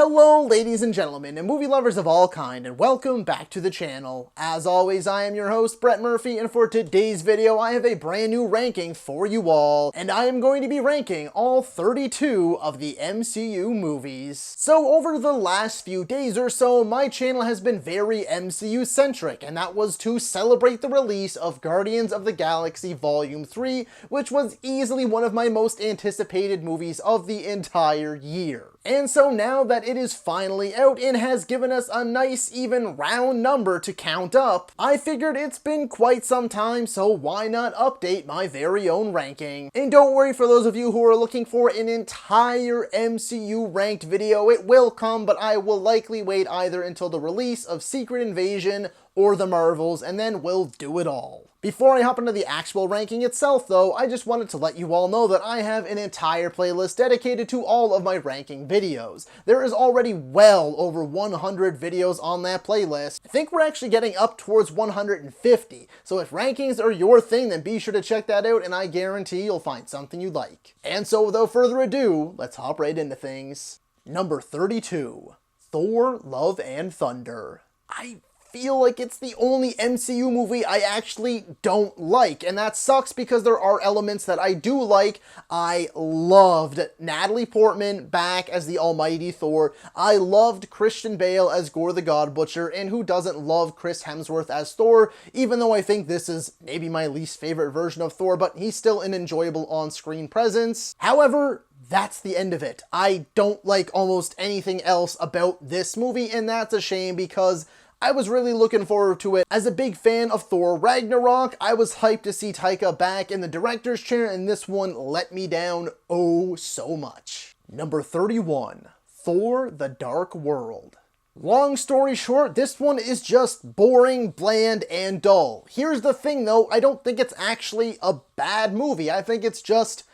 Hello ladies and gentlemen, and movie lovers of all kind, and welcome back to the channel. As always, I am your host, Brett Murphy, and for today's video, I have a brand new ranking for you all, and I am going to be ranking all 32 of the MCU movies. So over the last few days or so, my channel has been very MCU-centric, and that was to celebrate the release of Guardians of the Galaxy Volume 3, which was easily one of my most anticipated movies of the entire year. And so now that it is finally out and has given us a nice even round number to count up, I figured it's been quite some time, so why not update my very own ranking. And don't worry, for those of you who are looking for an entire MCU ranked video, it will come, but I will likely wait either until the release of Secret Invasion or the Marvels, and then we'll do it all. Before I hop into the actual ranking itself though, I just wanted to let you all know that I have an entire playlist dedicated to all of my ranking videos. There is already well over 100 videos on that playlist. I think we're actually getting up towards 150, so if rankings are your thing, then be sure to check that out, and I guarantee you'll find something you like. And so without further ado, let's hop right into things. Number 32, Thor: Love and Thunder. I feel like it's the only MCU movie I actually don't like, and that sucks because there are elements that I do like. I loved Natalie Portman back as the almighty Thor. I loved Christian Bale as Gore the God Butcher, and who doesn't love Chris Hemsworth as Thor, even though I think this is maybe my least favorite version of Thor, but he's still an enjoyable on-screen presence. However, that's the end of it. I don't like almost anything else about this movie, and that's a shame because I was really looking forward to it. As a big fan of Thor Ragnarok, I was hyped to see Taika back in the director's chair, and this one let me down oh so much. Number 31, Thor: The Dark World. Long story short, this one is just boring, bland, and dull. Here's the thing though, I don't think it's actually a bad movie. I think it's just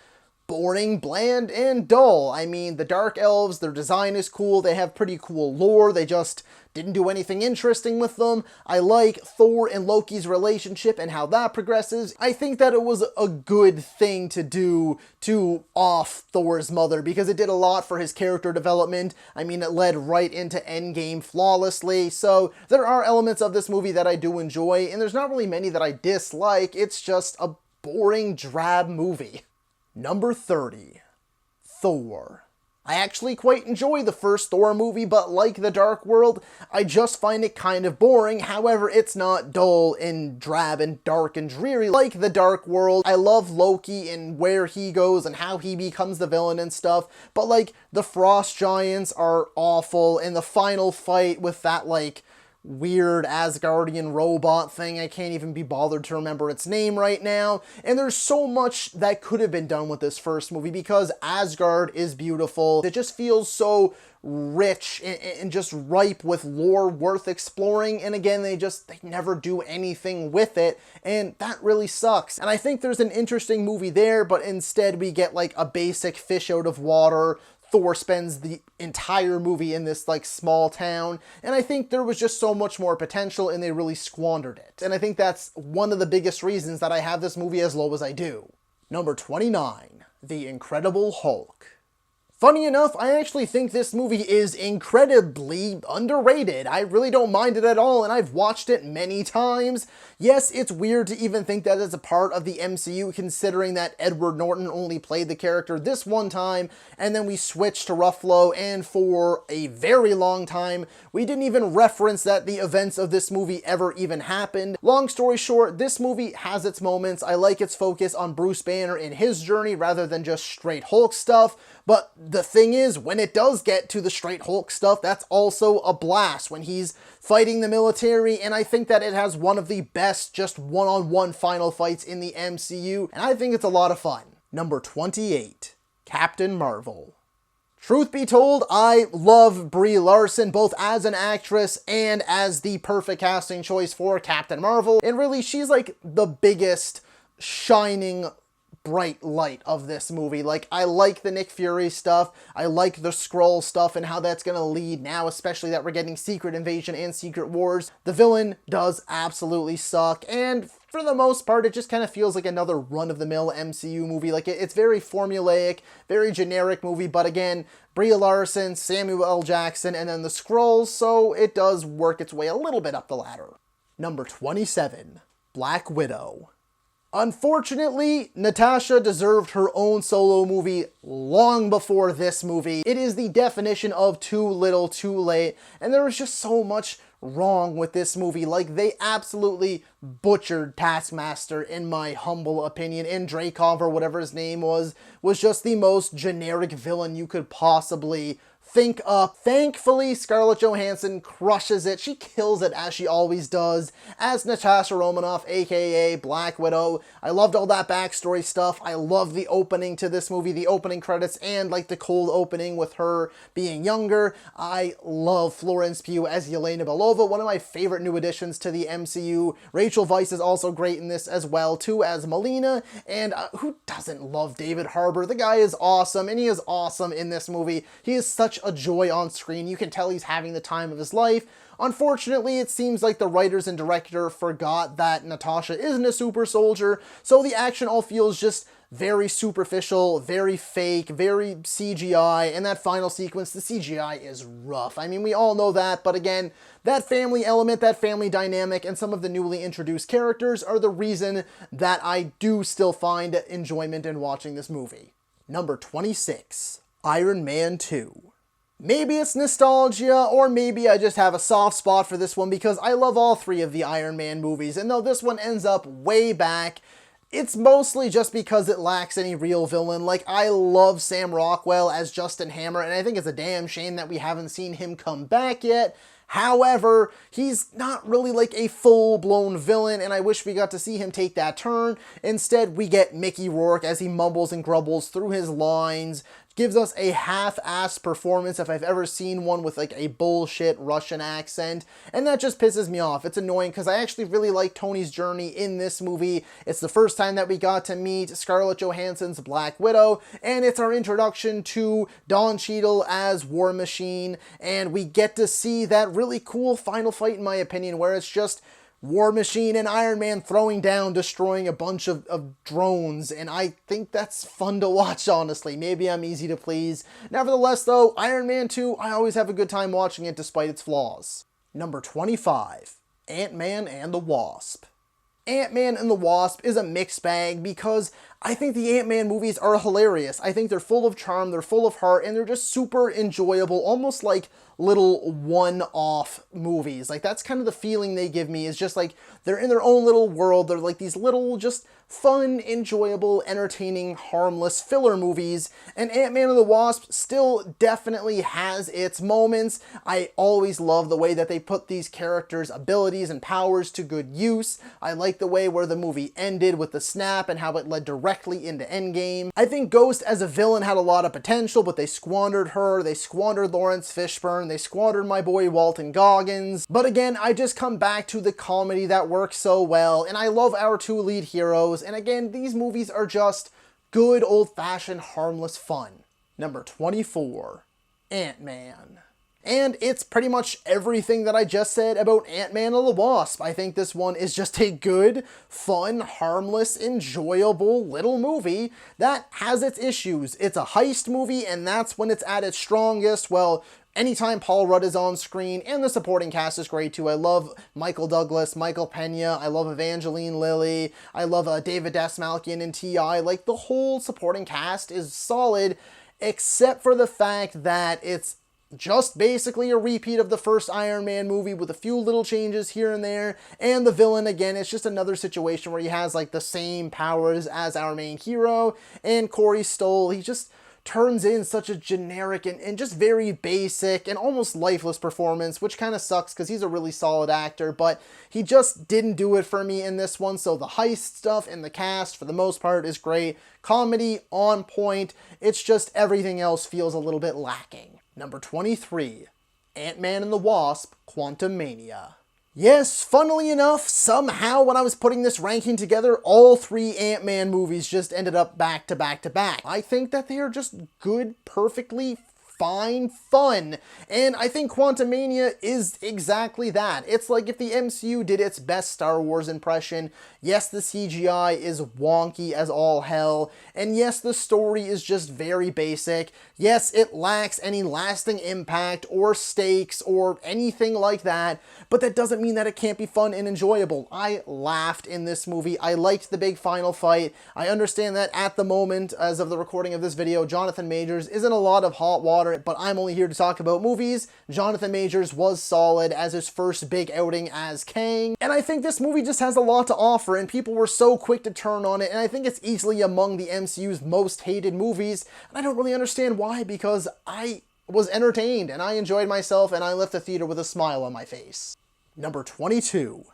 boring, bland, and dull. I mean, the Dark Elves, their design is cool, they have pretty cool lore, they just didn't do anything interesting with them. I like Thor and Loki's relationship and how that progresses. I think that it was a good thing to do to off Thor's mother because it did a lot for his character development. I mean, it led right into Endgame flawlessly, so there are elements of this movie that I do enjoy, and there's not really many that I dislike. It's just a boring, drab movie. Number 30, Thor. I actually quite enjoy the first Thor movie, but like The Dark World, I just find it kind of boring. However, it's not dull and drab and dark and dreary like The Dark World. I love Loki and where he goes and how he becomes the villain and stuff, but like the Frost Giants are awful, and the final fight with that like weird Asgardian robot thing, I can't even be bothered to remember its name right now. And there's so much that could have been done with this first movie because Asgard is beautiful. It just feels so rich and just ripe with lore worth exploring, and again, they never do anything with it, and that really sucks. And I think there's an interesting movie there, but instead we get like a basic fish out of water. Thor spends the entire movie in this like small town, and I think there was just so much more potential and they really squandered it. And I think that's one of the biggest reasons that I have this movie as low as I do. Number 29, The Incredible Hulk. Funny enough, I actually think this movie is incredibly underrated. I really don't mind it at all, and I've watched it many times. Yes, it's weird to even think that it's a part of the MCU, considering that Edward Norton only played the character this one time, and then we switched to Ruffalo, and for a very long time, we didn't even reference that the events of this movie ever even happened. Long story short, this movie has its moments. I like its focus on Bruce Banner and his journey rather than just straight Hulk stuff, but the thing is, when it does get to the straight Hulk stuff, that's also a blast when he's fighting the military, and I think that it has one of the best just one-on-one final fights in the MCU, and I think it's a lot of fun. Number 28, Captain Marvel. Truth be told, I love Brie Larson, both as an actress and as the perfect casting choice for Captain Marvel, and really, she's like the biggest shining bright light of this movie. Like, I like the Nick Fury stuff, I like the Skrull stuff and how that's gonna lead now, especially that we're getting Secret Invasion and Secret Wars. The villain does absolutely suck, and for the most part, it just kind of feels like another run-of-the-mill MCU movie. Like, it's very formulaic, very generic movie, but again, Brie Larson, Samuel L. Jackson, and then the Skrulls, so it does work its way a little bit up the ladder. Number 27, Black Widow. Unfortunately, Natasha deserved her own solo movie long before this movie. It is the definition of too little, too late, and there was just so much wrong with this movie. Like, they absolutely butchered Taskmaster, in my humble opinion, and Dreykov, or whatever his name was just the most generic villain you could possibly think up. Thankfully, Scarlett Johansson crushes it. She kills it, as she always does, as Natasha Romanoff, aka Black Widow. I loved all that backstory stuff. I love the opening to this movie, the opening credits, and like the cold opening with her being younger. I love Florence Pugh as Yelena Belova, one of my favorite new additions to the MCU. Rachel Weisz is also great in this as well, too, as Melina, and who doesn't love David Harbour? The guy is awesome, and he is awesome in this movie. He is such a joy on screen. You can tell he's having the time of his life. Unfortunately, it seems like the writers and director forgot that Natasha isn't a super soldier, so the action all feels just very superficial, very fake, very CGI, and that final sequence, the CGI is rough. I mean, we all know that, but again, that family element, that family dynamic, and some of the newly introduced characters are the reason that I do still find enjoyment in watching this movie. Number 26, Iron Man 2. Maybe it's nostalgia, or maybe I just have a soft spot for this one because I love all three of the Iron Man movies, and though this one ends up way back, it's mostly just because it lacks any real villain. Like, I love Sam Rockwell as Justin Hammer, and I think it's a damn shame that we haven't seen him come back yet. However, he's not really like a full-blown villain, and I wish we got to see him take that turn. Instead, we get Mickey Rourke as he mumbles and grumbles through his lines, gives us a half-assed performance if I've ever seen one with like a bullshit Russian accent, and that just pisses me off. It's annoying because I actually really like Tony's journey in this movie. It's the first time that we got to meet Scarlett Johansson's Black Widow, and it's our introduction to Don Cheadle as War Machine, and we get to see that really cool final fight, in my opinion, where it's just War Machine and Iron Man throwing down, destroying a bunch of drones, and I think that's fun to watch, honestly. Maybe I'm easy to please. Nevertheless, though, Iron Man 2, I always have a good time watching it despite its flaws. Number 25, Ant-Man and the Wasp. Ant-Man and the Wasp is a mixed bag because I think the Ant-Man movies are hilarious. I think they're full of charm, they're full of heart, and they're just super enjoyable, almost like little one-off movies. Like, that's kind of the feeling they give me, is just like they're in their own little world. They're like these little, just fun, enjoyable, entertaining, harmless filler movies, and Ant-Man and the Wasp still definitely has its moments. I always love the way that they put these characters' abilities and powers to good use. I like the way where the movie ended with the snap and how it led directly into Endgame. I think Ghost as a villain had a lot of potential, but they squandered her, they squandered Lawrence Fishburne, they squandered my boy Walton Goggins. But again, I just come back to the comedy that works so well, and I love our two lead heroes, and again, these movies are just good old-fashioned harmless fun. Number 24, Ant-Man. And it's pretty much everything that I just said about Ant-Man and the Wasp. I think this one is just a good, fun, harmless, enjoyable little movie that has its issues. It's a heist movie, and that's when it's at its strongest. Well, anytime Paul Rudd is on screen, and the supporting cast is great too. I love Michael Douglas, Michael Pena, I love Evangeline Lilly, I love David Dastmalchian and T.I. Like, the whole supporting cast is solid, except for the fact that it's just basically a repeat of the first Iron Man movie with a few little changes here and there, and the villain, again, it's just another situation where he has like the same powers as our main hero, and Corey Stoll, he just turns in such a generic and just very basic and almost lifeless performance, which kind of sucks because he's a really solid actor, but he just didn't do it for me in this one. So the heist stuff and the cast, for the most part, is great. Comedy on point. It's just everything else feels a little bit lacking. Number 23, Ant-Man and the Wasp: Quantumania. Yes, funnily enough, somehow when I was putting this ranking together, all three Ant-Man movies just ended up back to back to back. I think that they are just good, perfectly fine fun, and I think Quantumania is exactly that. It's like if the MCU did its best Star Wars impression. Yes, the CGI is wonky as all hell, and yes, the story is just very basic. Yes, it lacks any lasting impact or stakes or anything like that, but that doesn't mean that it can't be fun and enjoyable. I laughed in this movie. I liked the big final fight. I understand that at the moment, as of the recording of this video, Jonathan Majors is in a lot of hot water, but I'm only here to talk about movies. Jonathan Majors was solid as his first big outing as Kang, and I think this movie just has a lot to offer, and people were so quick to turn on it, and I think it's easily among the MCU's most hated movies, and I don't really understand why, because I was entertained, and I enjoyed myself, and I left the theater with a smile on my face. Number 22,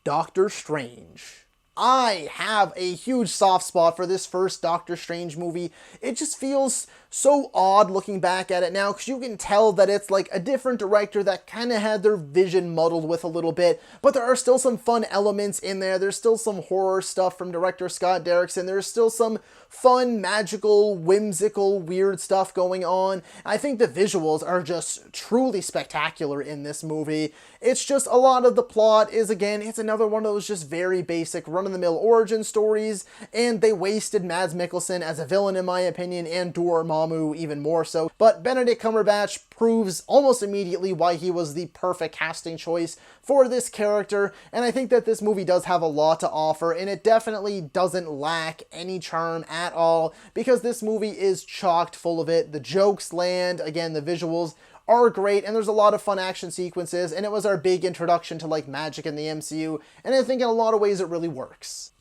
Doctor Strange. I have a huge soft spot for this first Doctor Strange movie. It just feels so odd looking back at it now, because you can tell that it's like a different director that kind of had their vision muddled with a little bit, but there are still some fun elements in there. There's still some horror stuff from director Scott Derrickson. There's still some fun, magical, whimsical, weird stuff going on. I think the visuals are just truly spectacular in this movie. It's just a lot of the plot is, again, it's another one of those just very basic run-of-the-mill origin stories, and they wasted Mads Mikkelsen as a villain in my opinion, and Dormammu even more so. But Benedict Cumberbatch proves almost immediately why he was the perfect casting choice for this character, and I think that this movie does have a lot to offer, and it definitely doesn't lack any charm at all, because this movie is chocked full of it. The jokes land, again, the visuals are great, and there's a lot of fun action sequences, and it was our big introduction to like magic in the MCU, and I think in a lot of ways it really works.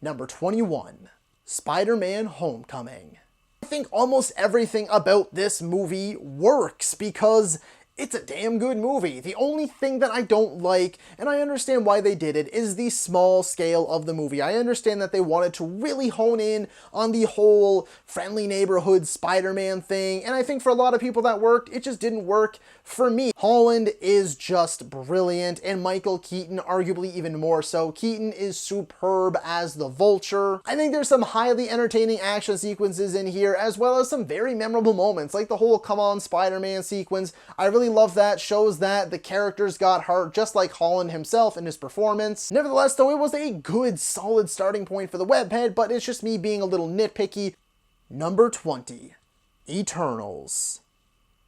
Number 21, Spider-Man Homecoming. I think almost everything about this movie works because it's a damn good movie. The only thing that I don't like, and I understand why they did it, is the small scale of the movie. I understand that they wanted to really hone in on the whole friendly neighborhood Spider-Man thing, and I think for a lot of people that worked. It just didn't work for me. Holland is just brilliant, and Michael Keaton arguably even more so. Keaton is superb as the Vulture. I think there's some highly entertaining action sequences in here, as well as some very memorable moments, like the whole "Come On Spider-Man" sequence. I really love that. Shows that the characters got heart, just like Holland himself in his performance. Nevertheless, though, it was a good, solid starting point for the webhead, but it's just me being a little nitpicky. Number 20, Eternals.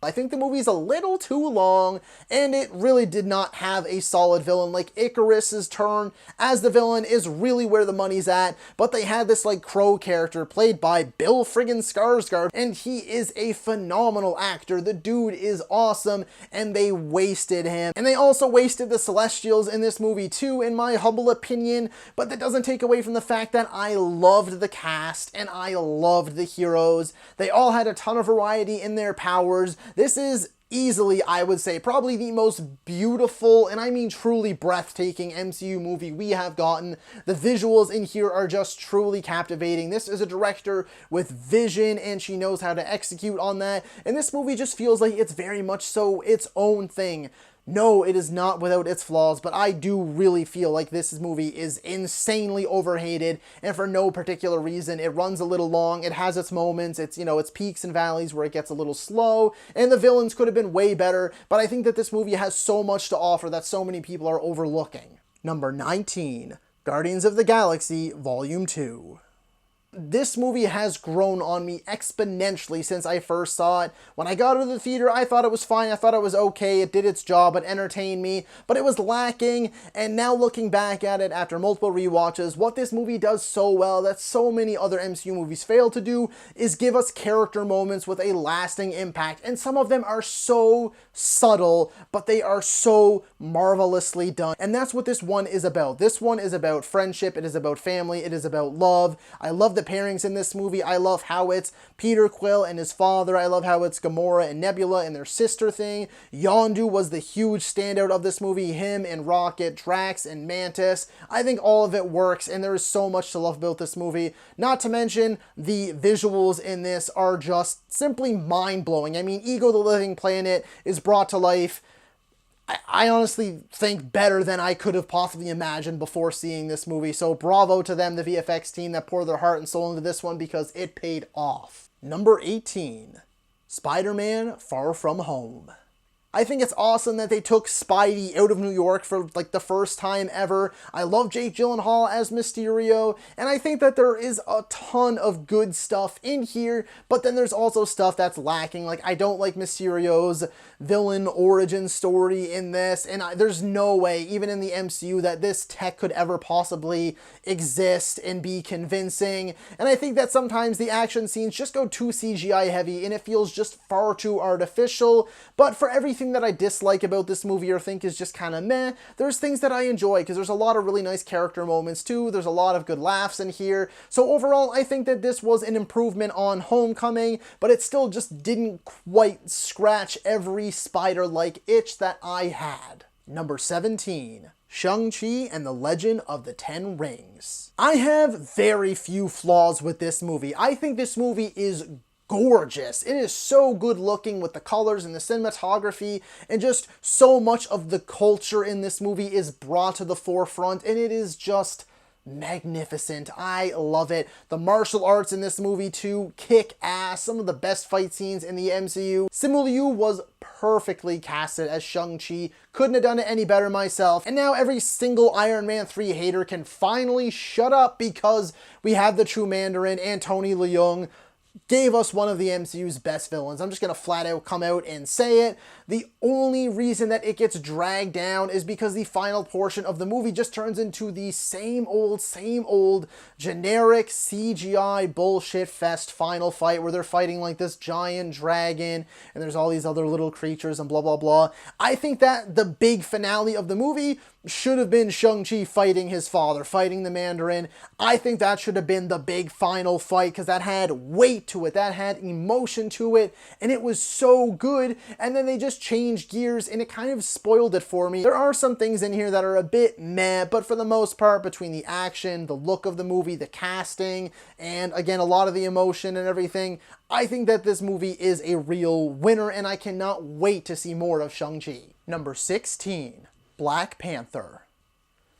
I think the movie's a little too long, and it really did not have a solid villain. Like, Icarus's turn as the villain is really where the money's at, but they had this, like, Crow character played by Bill friggin' Skarsgård, and he is a phenomenal actor. The dude is awesome, and they wasted him. And they also wasted the Celestials in this movie too, in my humble opinion, but that doesn't take away from the fact that I loved the cast, and I loved the heroes. They all had a ton of variety in their powers. This is easily, I would say, probably the most beautiful, and I mean truly breathtaking MCU movie we have gotten. The visuals in here are just truly captivating. This is a director with vision, and she knows how to execute on that, and this movie just feels like it's very much so its own thing. No, it is not without its flaws, but I do really feel like this movie is insanely overhated, and for no particular reason. It runs a little long, it has its moments, it's, you know, its peaks and valleys where it gets a little slow, and the villains could have been way better, but I think that this movie has so much to offer that so many people are overlooking. Number 19, Guardians of the Galaxy Volume 2. This movie has grown on me exponentially since I first saw it. When I got out of the theater, I thought it was fine. I thought it was okay. It did its job. It entertained me, but it was lacking. And now looking back at it after multiple rewatches, what this movie does so well that so many other MCU movies fail to do is give us character moments with a lasting impact. And some of them are so subtle, but they are so marvelously done. And that's what this one is about. This one is about friendship. It is about family. It is about love. I love the pairings in this movie. I love how it's Peter Quill and his father. I love how it's Gamora and Nebula and their sister thing. Yondu was the huge standout of this movie. Him and Rocket, Drax and Mantis. I think all of it works, and there is so much to love about this movie. Not to mention, the visuals in this are just simply mind-blowing. I mean, Ego the Living Planet is brought to life I honestly think better than I could have possibly imagined before seeing this movie. So bravo to them, the VFX team that poured their heart and soul into this one, because it paid off. Number 18, Spider-Man Far From Home. I think it's awesome that they took Spidey out of New York for like the first time ever. I love Jake Gyllenhaal as Mysterio, and I think that there is a ton of good stuff in here, but then there's also stuff that's lacking. Like, I don't like Mysterio's villain origin story in this, and there's no way, even in the MCU, that this tech could ever possibly exist and be convincing. And I think that sometimes the action scenes just go too CGI heavy, and it feels just far too artificial. But for everything that I dislike about this movie or think is just kind of meh, there's things that I enjoy, because there's a lot of really nice character moments too. There's a lot of good laughs in here. So overall, I think that this was an improvement on Homecoming, but it still just didn't quite scratch every spider-like itch that I had. Number 17. Shang-Chi and the Legend of the Ten Rings. I have very few flaws with this movie. I think this movie is gorgeous. It is so good looking with the colors and the cinematography, and just so much of the culture in this movie is brought to the forefront, and it is just magnificent. I love it. The martial arts in this movie too kick ass. Some of the best fight scenes in the MCU. Simu Liu was perfectly casted as Shang-Chi. Couldn't have done it any better myself. And now every single Iron Man 3 hater can finally shut up, because we have the true Mandarin, and Tony Leung gave us one of the MCU's best villains. I'm just gonna flat out come out and say it. The only reason that it gets dragged down is because the final portion of the movie just turns into the same old generic CGI bullshit fest final fight where they're fighting like this giant dragon and there's all these other little creatures and blah blah blah. I think that the big finale of the movie should have been Shang-Chi fighting his father, fighting the Mandarin. I think that should have been the big final fight, because that had weight to it, that had emotion to it, and it was so good. And then they just changed gears, and it kind of spoiled it for me. There are some things in here that are a bit meh, but for the most part, between the action, the look of the movie, the casting, and again, a lot of the emotion and everything, I think that this movie is a real winner, and I cannot wait to see more of Shang-Chi. Number 16. Black Panther.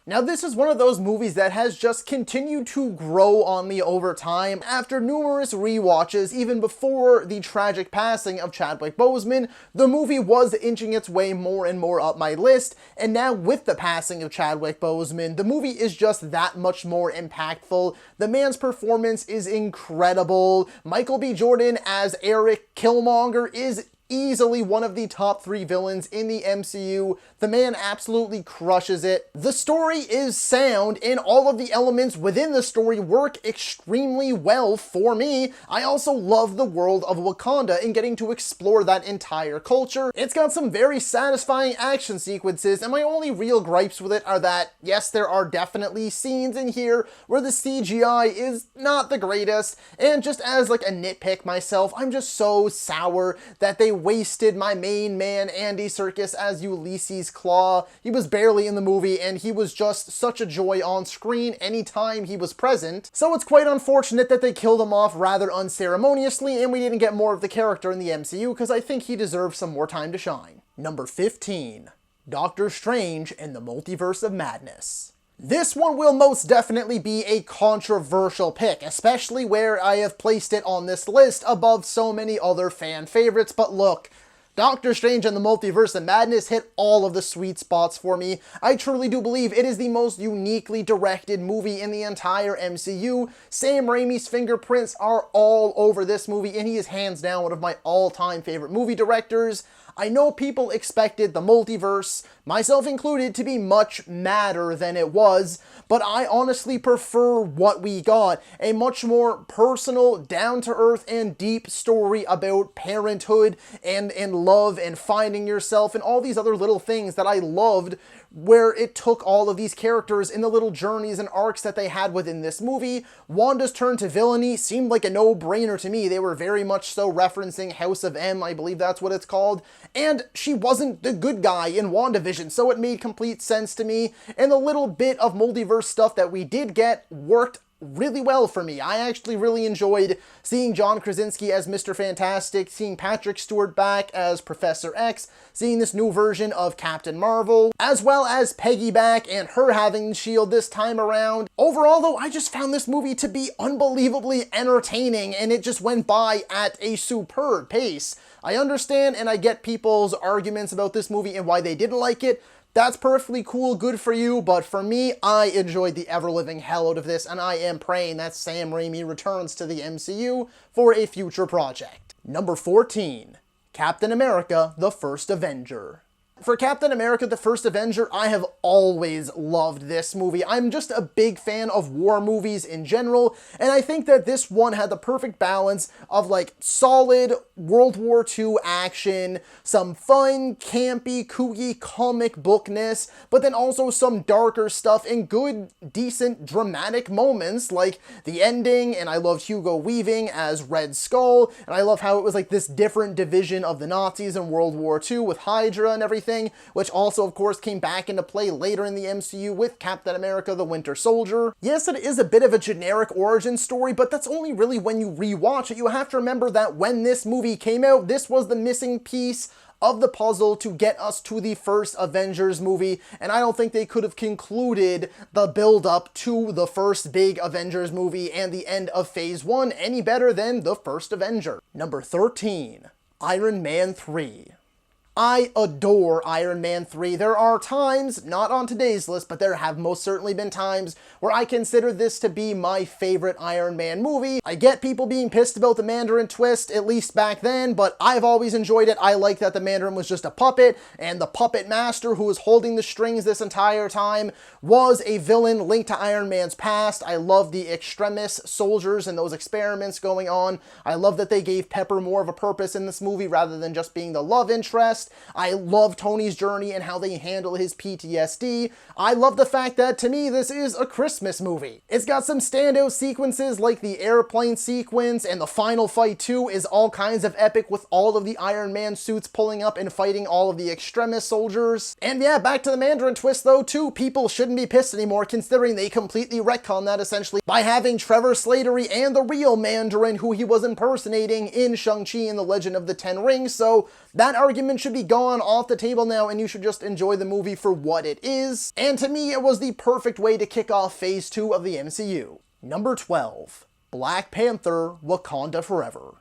Now, this is one of those movies that has just continued to grow on me over time. After numerous rewatches, even before the tragic passing of Chadwick Boseman, the movie was inching its way more and more up my list, and now with the passing of Chadwick Boseman, the movie is just that much more impactful. The man's performance is incredible. Michael B. Jordan as Eric Killmonger is easily one of the top 3 villains in the MCU. The man absolutely crushes it. The story is sound, and all of the elements within the story work extremely well for me. I also love the world of Wakanda and getting to explore that entire culture. It's got some very satisfying action sequences, and my only real gripes with it are that, yes, there are definitely scenes in here where the CGI is not the greatest, and just as like a nitpick myself, I'm just so sour that they wasted my main man Andy Serkis as Ulysses Claw. He was barely in the movie, and he was just such a joy on screen anytime he was present. So it's quite unfortunate that they killed him off rather unceremoniously, and we didn't get more of the character in the MCU, because I think he deserves some more time to shine. Number 15. Doctor Strange and the Multiverse of Madness. This one will most definitely be a controversial pick, especially where I have placed it on this list above so many other fan favorites. But look, Doctor Strange and the Multiverse of Madness hit all of the sweet spots for me. I truly do believe it is the most uniquely directed movie in the entire MCU. Sam Raimi's fingerprints are all over this movie, and he is hands down one of my all-time favorite movie directors. I know people expected the multiverse, myself included, to be much madder than it was, but I honestly prefer what we got. A much more personal, down-to-earth, and deep story about parenthood and love and finding yourself and all these other little things that I loved, where it took all of these characters in the little journeys and arcs that they had within this movie. Wanda's turn to villainy seemed like a no-brainer to me. They were very much so referencing House of M, I believe that's what it's called, and she wasn't the good guy in WandaVision, so it made complete sense to me, and the little bit of multiverse stuff that we did get worked really well for me. I actually really enjoyed seeing John Krasinski as Mr. Fantastic, seeing Patrick Stewart back as Professor X, seeing this new version of Captain Marvel, as well as Peggy back and her having the shield this time around. Overall, though, I just found this movie to be unbelievably entertaining, and it just went by at a superb pace. I understand and I get people's arguments about this movie and why they didn't like it. That's perfectly cool, good for you, but for me, I enjoyed the ever-living hell out of this, and I am praying that Sam Raimi returns to the MCU for a future project. Number 14, Captain America, the First Avenger. For Captain America, the First Avenger, I have always loved this movie. I'm just a big fan of war movies in general, and I think that this one had the perfect balance of like solid World War II action, some fun, campy, kooky comic bookness, but then also some darker stuff and good, decent, dramatic moments like the ending, and I loved Hugo Weaving as Red Skull, and I love how it was like this different division of the Nazis in World War II with Hydra and everything, which also, of course, came back into play later in the MCU with Captain America the Winter Soldier. Yes, it is a bit of a generic origin story, but that's only really when you rewatch it. You have to remember that when this movie came out, this was the missing piece of the puzzle to get us to the first Avengers movie, and I don't think they could have concluded the build-up to the first big Avengers movie and the end of Phase 1 any better than the first Avenger. Number 13, Iron Man 3. I adore Iron Man 3. There are times, not on today's list, but there have most certainly been times where I consider this to be my favorite Iron Man movie. I get people being pissed about the Mandarin twist, at least back then, but I've always enjoyed it. I like that the Mandarin was just a puppet, and the puppet master who was holding the strings this entire time was a villain linked to Iron Man's past. I love the extremis soldiers and those experiments going on. I love that they gave Pepper more of a purpose in this movie rather than just being the love interest. I love Tony's journey and how they handle his PTSD. I love the fact that, to me, this is a Christmas movie. It's got some standout sequences like the airplane sequence, and the final fight too is all kinds of epic with all of the Iron Man suits pulling up and fighting all of the extremis soldiers. And yeah, back to the Mandarin twist though too, people shouldn't be pissed anymore considering they completely retconned that essentially by having Trevor Slattery and the real Mandarin who he was impersonating in Shang-Chi and the Legend of the Ten Rings, so that argument should be gone off the table now, and you should just enjoy the movie for what it is. And to me, it was the perfect way to kick off Phase 2 of the MCU. Number 12, Black Panther, Wakanda Forever.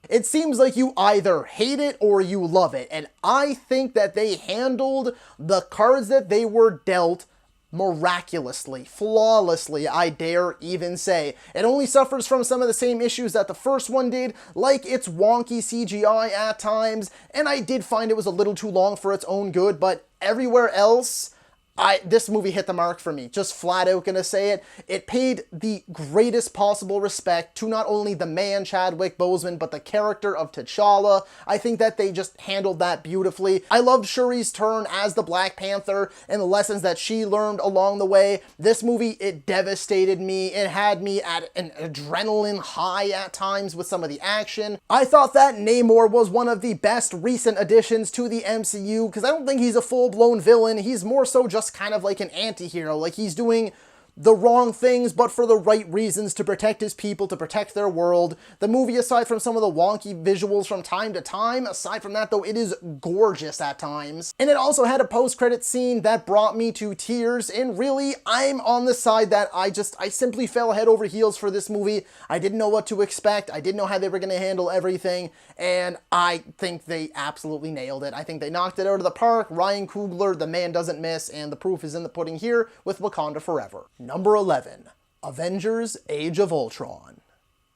It seems like you either hate it or you love it, and I think that they handled the cards that they were dealt miraculously, flawlessly, I dare even say. It only suffers from some of the same issues that the first one did, like its wonky CGI at times, and I did find it was a little too long for its own good, but everywhere else, this movie hit the mark for me. Just flat out gonna say it. It paid the greatest possible respect to not only the man Chadwick Boseman, but the character of T'Challa. I think that they just handled that beautifully. I loved Shuri's turn as the Black Panther and the lessons that she learned along the way. This movie, it devastated me. It had me at an adrenaline high at times with some of the action. I thought that Namor was one of the best recent additions to the MCU, because I don't think he's a full-blown villain. He's more so just kind of like an anti-hero, like he's doing the wrong things, but for the right reasons, to protect his people, to protect their world. The movie, aside from some of the wonky visuals from time to time, aside from that though, it is gorgeous at times. And it also had a post-credit scene that brought me to tears, and really, I'm on the side that I simply fell head over heels for this movie. I didn't know what to expect, I didn't know how they were going to handle everything, and I think they absolutely nailed it. I think they knocked it out of the park. Ryan Coogler, the man doesn't miss, and the proof is in the pudding here with Wakanda Forever. Number 11, Avengers Age of Ultron.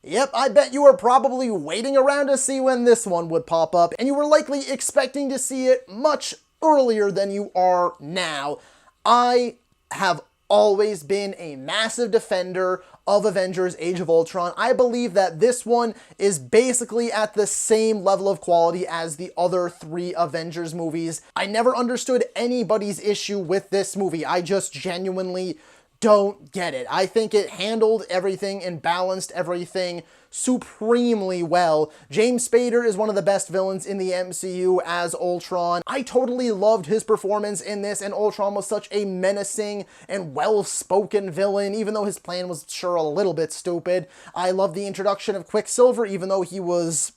Yep, I bet you were probably waiting around to see when this one would pop up, and you were likely expecting to see it much earlier than you are now. I have always been a massive defender of Avengers Age of Ultron. I believe that this one is basically at the same level of quality as the other three Avengers movies. I never understood anybody's issue with this movie. I just genuinely don't get it. I think it handled everything and balanced everything supremely well. James Spader is one of the best villains in the MCU as Ultron. I totally loved his performance in this, and Ultron was such a menacing and well-spoken villain, even though his plan was sure a little bit stupid. I love the introduction of Quicksilver, even though he was,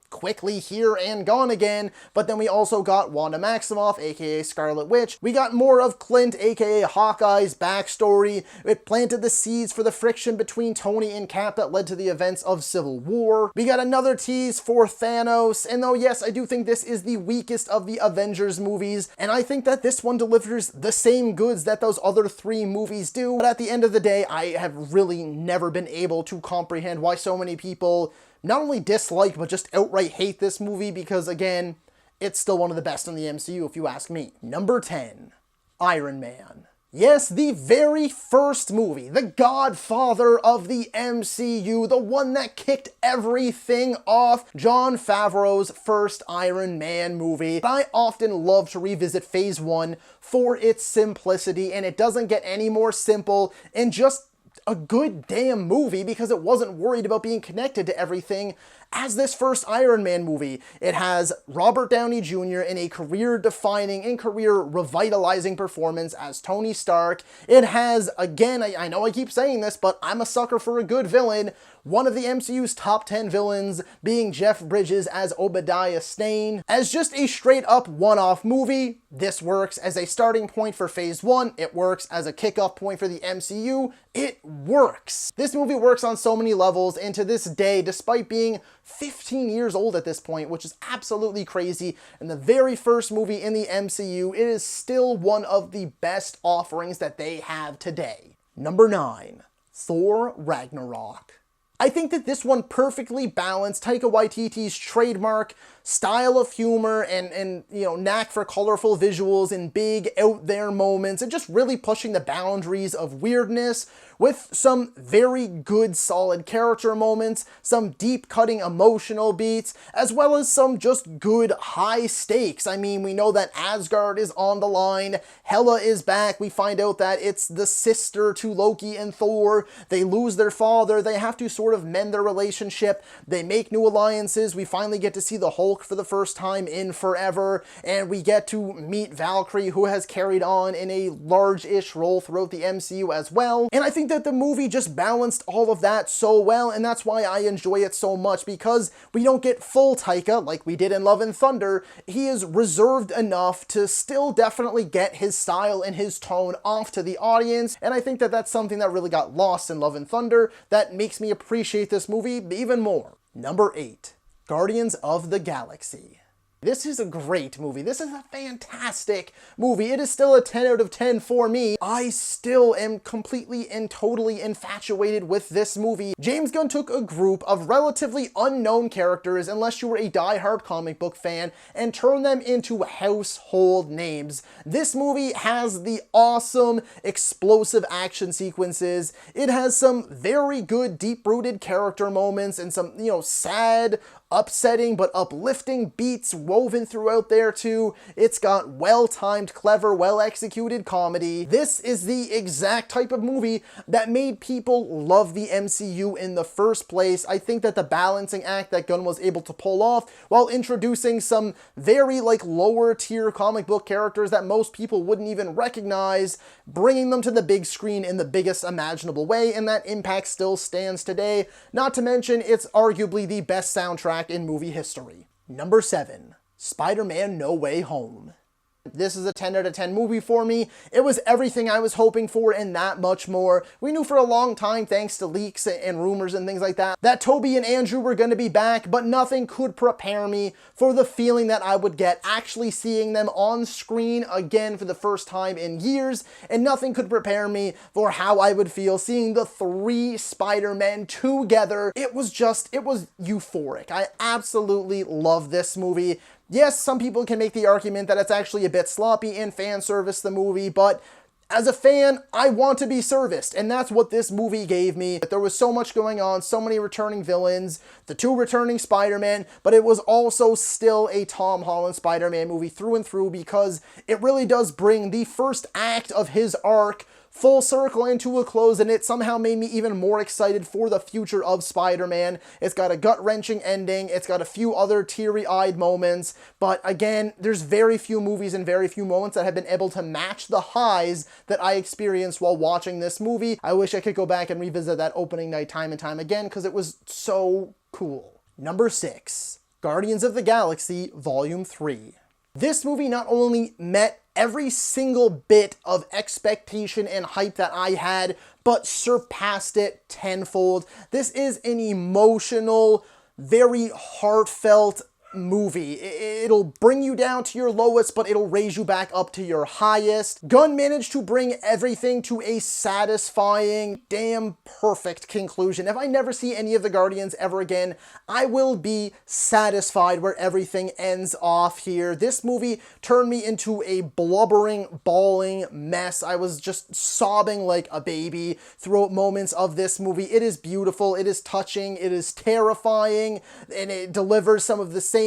quickly here and gone again. But then we also got Wanda Maximoff, aka Scarlet Witch. We got more of Clint, aka Hawkeye's backstory. It planted the seeds for the friction between Tony and Cap that led to the events of Civil War. We got another tease for Thanos, and though yes, I do think this is the weakest of the Avengers movies, and I think that this one delivers the same goods that those other three movies do, but at the end of the day, I have really never been able to comprehend why so many people not only dislike, but just outright hate this movie, because again, it's still one of the best in the MCU if you ask me. Number 10, Iron Man. Yes, the very first movie, the godfather of the MCU, the one that kicked everything off, Jon Favreau's first Iron Man movie. I often love to revisit Phase 1 for its simplicity, and it doesn't get any more simple and just a good damn movie because it wasn't worried about being connected to everything as this first Iron Man movie. It has Robert Downey Jr. in a career-defining and career-revitalizing performance as Tony Stark. It has, again, I know I keep saying this, but I'm a sucker for a good villain. One of the MCU's top 10 villains being Jeff Bridges as Obadiah Stane. As just a straight-up one-off movie, this works as a starting point for Phase 1. It works as a kickoff point for the MCU. It works. This movie works on so many levels, and to this day, despite being 15 years old at this point, which is absolutely crazy, and the very first movie in the MCU, it is still one of the best offerings that they have today. Number 9, Thor Ragnarok. I think that this one perfectly balanced Taika Waititi's trademark style of humor and knack for colorful visuals and big out there moments, and just really pushing the boundaries of weirdness with some very good solid character moments, some deep cutting emotional beats, as well as some just good high stakes. I mean, we know that Asgard is on the line, Hela is back, we find out that it's the sister to Loki and Thor, they lose their father, they have to sort of mend their relationship, they make new alliances, we finally get to see the Hulk for the first time in forever, and we get to meet Valkyrie, who has carried on in a large-ish role throughout the MCU as well. And I think that the movie just balanced all of that so well, and that's why I enjoy it so much, because we don't get full Taika like we did in Love and Thunder. He is reserved enough to still definitely get his style and his tone off to the audience, and I think that that's something that really got lost in Love and Thunder that makes me appreciate this movie even more. Number 8, Guardians of the Galaxy. This is a great movie. This is a fantastic movie. It is still a 10 out of 10 for me. I still am completely and totally infatuated with this movie. James Gunn took a group of relatively unknown characters, unless you were a die-hard comic book fan, and turned them into household names. This movie has the awesome, explosive action sequences. It has some very good, deep-rooted character moments and some, sad, upsetting but uplifting beats woven throughout there too. It's got well-timed, clever, well-executed comedy. This is the exact type of movie that made people love the MCU in the first place. I think that the balancing act that Gunn was able to pull off while introducing some very lower tier comic book characters that most people wouldn't even recognize, bringing them to the big screen in the biggest imaginable way, and that impact still stands today. Not to mention, it's arguably the best soundtrack in movie history. Number 7, Spider-Man No Way Home. This is a 10 out of 10 movie for me. It was everything I was hoping for and that much more. We knew for a long time, thanks to leaks and rumors and things like that Tobey and Andrew were going to be back, but nothing could prepare me for the feeling that I would get actually seeing them on screen again for the first time in years, and nothing could prepare me for how I would feel seeing the 3 Spider-Men together. It was euphoric. I absolutely love this movie. Yes, some people can make the argument that it's actually a bit sloppy and fan service the movie, but as a fan, I want to be serviced, and that's what this movie gave me. There was so much going on, so many returning villains, the 2 returning Spider-Man, but it was also still a Tom Holland Spider-Man movie through and through, because it really does bring the first act of his arc full circle and to a close, and it somehow made me even more excited for the future of Spider-Man. It's got a gut-wrenching ending, it's got a few other teary-eyed moments, but again, there's very few movies and very few moments that have been able to match the highs that I experienced while watching this movie. I wish I could go back and revisit that opening night time and time again, because it was so cool. Number 6. Guardians of the Galaxy Volume 3. This movie not only met every single bit of expectation and hype that I had, but surpassed it tenfold. This is an emotional, very heartfelt movie. It'll bring you down to your lowest, but it'll raise you back up to your highest. Gunn managed to bring everything to a satisfying, damn perfect conclusion. If I never see any of the Guardians ever again, I will be satisfied where everything ends off here. This movie turned me into a blubbering, bawling mess. I was just sobbing like a baby throughout moments of this movie. It is beautiful, it is touching, it is terrifying, and it delivers some of the same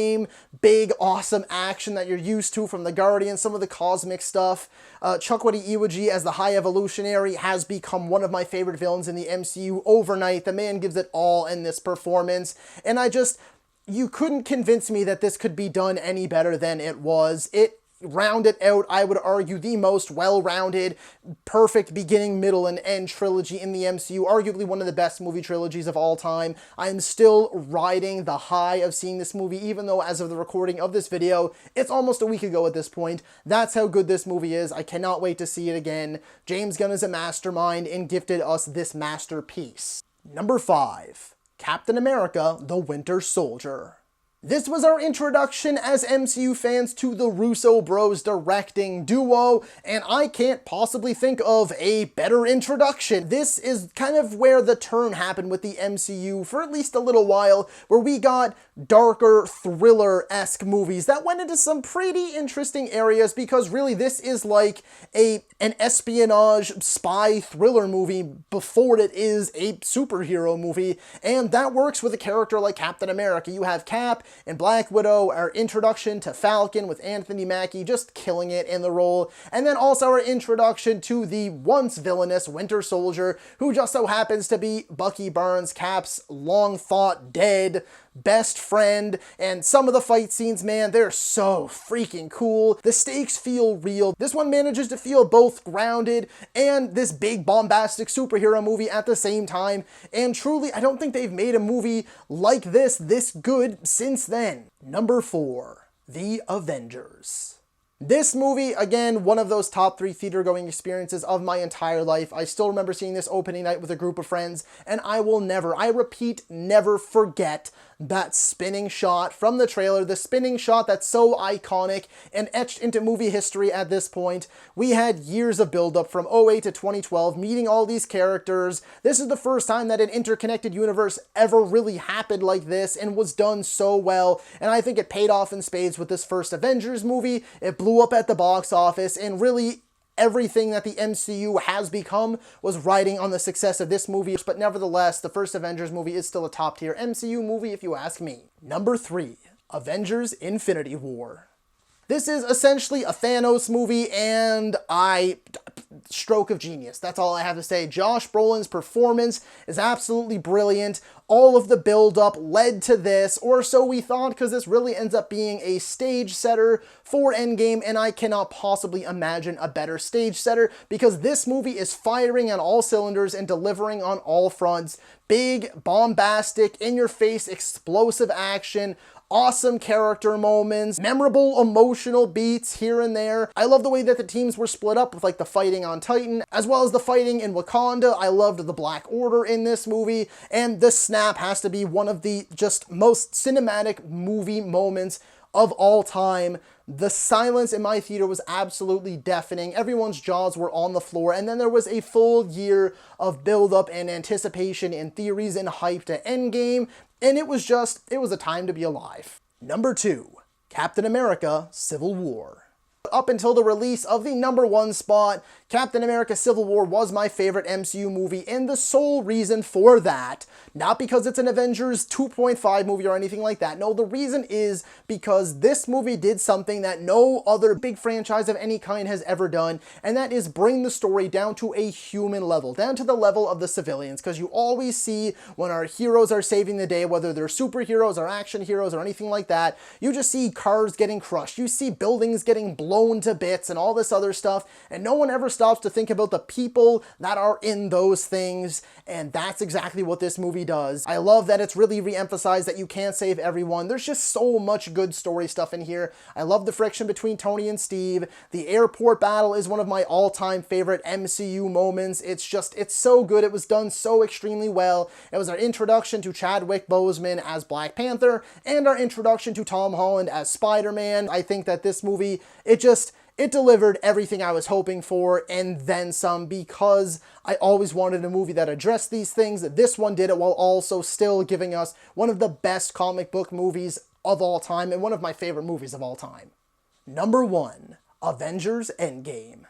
big, awesome action that you're used to from the Guardians, some of the cosmic stuff. Chukwudi Iwiji as the High Evolutionary has become one of my favorite villains in the MCU overnight. The man gives it all in this performance, and you couldn't convince me that this could be done any better than it was. It rounded out, I would argue, the most well-rounded, perfect beginning, middle, and end trilogy in the MCU, arguably one of the best movie trilogies of all time. I am still riding the high of seeing this movie, even though as of the recording of this video, it's almost a week ago at this point. That's how good this movie is. I cannot wait to see it again. James Gunn is a mastermind and gifted us this masterpiece. Number 5. Captain America: The Winter Soldier. This was our introduction as MCU fans to the Russo Bros directing duo, and I can't possibly think of a better introduction. This is kind of where the turn happened with the MCU for at least a little while, where we got darker, thriller-esque movies that went into some pretty interesting areas, because really this is like an espionage spy thriller movie before it is a superhero movie, and that works with a character like Captain America. You have Cap and Black Widow, our introduction to Falcon with Anthony Mackie just killing it in the role, and then also our introduction to the once villainous Winter Soldier, who just so happens to be Bucky Barnes, Cap's long-thought dead best friend. And some of the fight scenes, man, they're so freaking cool. The stakes feel real. This one manages to feel both grounded and this big bombastic superhero movie at the same time, and truly, I don't think they've made a movie like this good since then. Number 4. The Avengers. This movie, again, one of those top 3 theater-going experiences of my entire life. I still remember seeing this opening night with a group of friends, and I will never, I repeat, never forget that spinning shot from the trailer, the spinning shot that's so iconic and etched into movie history at this point. We had years of build-up from 2008 to 2012, meeting all these characters. This is the first time that an interconnected universe ever really happened like this and was done so well, and I think it paid off in spades with this first Avengers movie. It blew up at the box office, and really everything that the MCU has become was riding on the success of this movie. But nevertheless, the first Avengers movie is still a top tier MCU movie if you ask me. Number 3. Avengers Infinity War. This is essentially a Thanos movie, and stroke of genius. That's all I have to say. Josh Brolin's performance is absolutely brilliant. All of the build-up led to this, or so we thought, because this really ends up being a stage setter for Endgame, and I cannot possibly imagine a better stage setter, because this movie is firing on all cylinders and delivering on all fronts. Big, bombastic, in-your-face, explosive action, awesome character moments, memorable emotional beats here and there. I love the way that the teams were split up with like the fighting on Titan, as well as the fighting in Wakanda. I loved the Black Order in this movie, and the snap has to be one of the just most cinematic movie moments of all time. The silence in my theater was absolutely deafening. Everyone's jaws were on the floor, and then there was a full year of build-up and anticipation and theories and hype to Endgame, and it was a time to be alive. Number 2. Captain America: Civil War. Up until the release of the #1 spot, Captain America Civil War was my favorite MCU movie, and the sole reason for that, not because it's an Avengers 2.5 movie or anything like that, no, the reason is because this movie did something that no other big franchise of any kind has ever done, and that is bring the story down to a human level, down to the level of the civilians, because you always see when our heroes are saving the day, whether they're superheroes or action heroes or anything like that, you just see cars getting crushed, you see buildings getting blown to bits and all this other stuff, and no one ever stops to think about the people that are in those things, and that's exactly what this movie does. I love that it's really re-emphasized that you can't save everyone. There's just so much good story stuff in here. I love the friction between Tony and Steve. The airport battle is one of my all-time favorite MCU moments. It's so good. It was done so extremely well. It was our introduction to Chadwick Boseman as Black Panther and our introduction to Tom Holland as Spider-Man. I think that this movie, it delivered everything I was hoping for and then some, because I always wanted a movie that addressed these things. This one did it while also still giving us one of the best comic book movies of all time and one of my favorite movies of all time. #1, Avengers Endgame.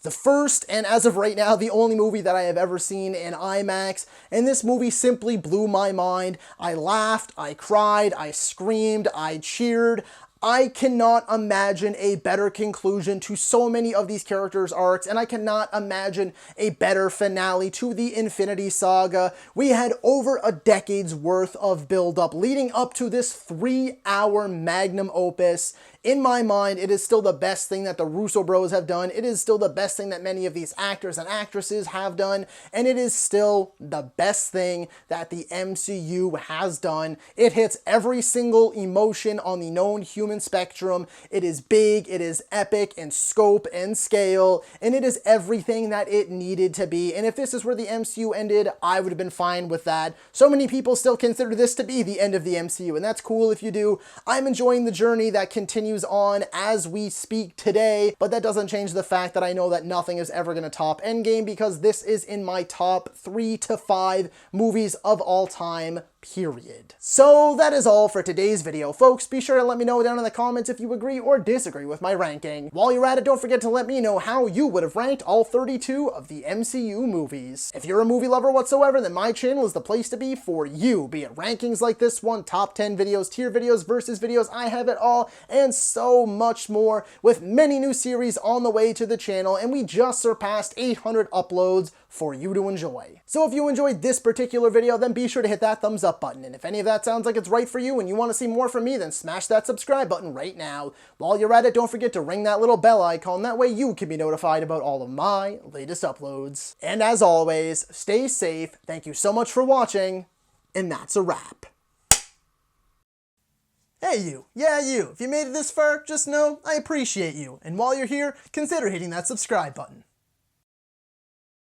The first, and as of right now, the only movie that I have ever seen in IMAX, and this movie simply blew my mind. I laughed, I cried, I screamed, I cheered. I cannot imagine a better conclusion to so many of these characters' arcs, and I cannot imagine a better finale to the Infinity Saga. We had over a decade's worth of build-up leading up to this 3-hour magnum opus. In my mind, it is still the best thing that the Russo bros have done. It is still the best thing that many of these actors and actresses have done. And it is still the best thing that the MCU has done. It hits every single emotion on the known human spectrum. It is big, it is epic in scope and scale, and it is everything that it needed to be. And if this is where the MCU ended, I would have been fine with that. So many people still consider this to be the end of the MCU, and that's cool if you do. I'm enjoying the journey that continues on as we speak today, but that doesn't change the fact that I know that nothing is ever going to top Endgame, because this is in my top 3 to 5 movies of all time, period. So that is all for today's video, folks. Be sure to let me know down in the comments if you agree or disagree with my ranking. While you're at it, don't forget to let me know how you would have ranked all 32 of the MCU movies. If you're a movie lover whatsoever, then my channel is the place to be for you, be it rankings like this one, top 10 videos, tier videos, versus videos, I have it all, and so much more, with many new series on the way to the channel, and we just surpassed 800 uploads for you to enjoy. So if you enjoyed this particular video, then be sure to hit that thumbs up button, and if any of that sounds like it's right for you and you want to see more from me, then smash that subscribe button right now. While you're at it, don't forget to ring that little bell icon, that way you can be notified about all of my latest uploads. And as always, stay safe, thank you so much for watching, and that's a wrap. Hey you, yeah you, if you made it this far, just know I appreciate you, and while you're here, consider hitting that subscribe button.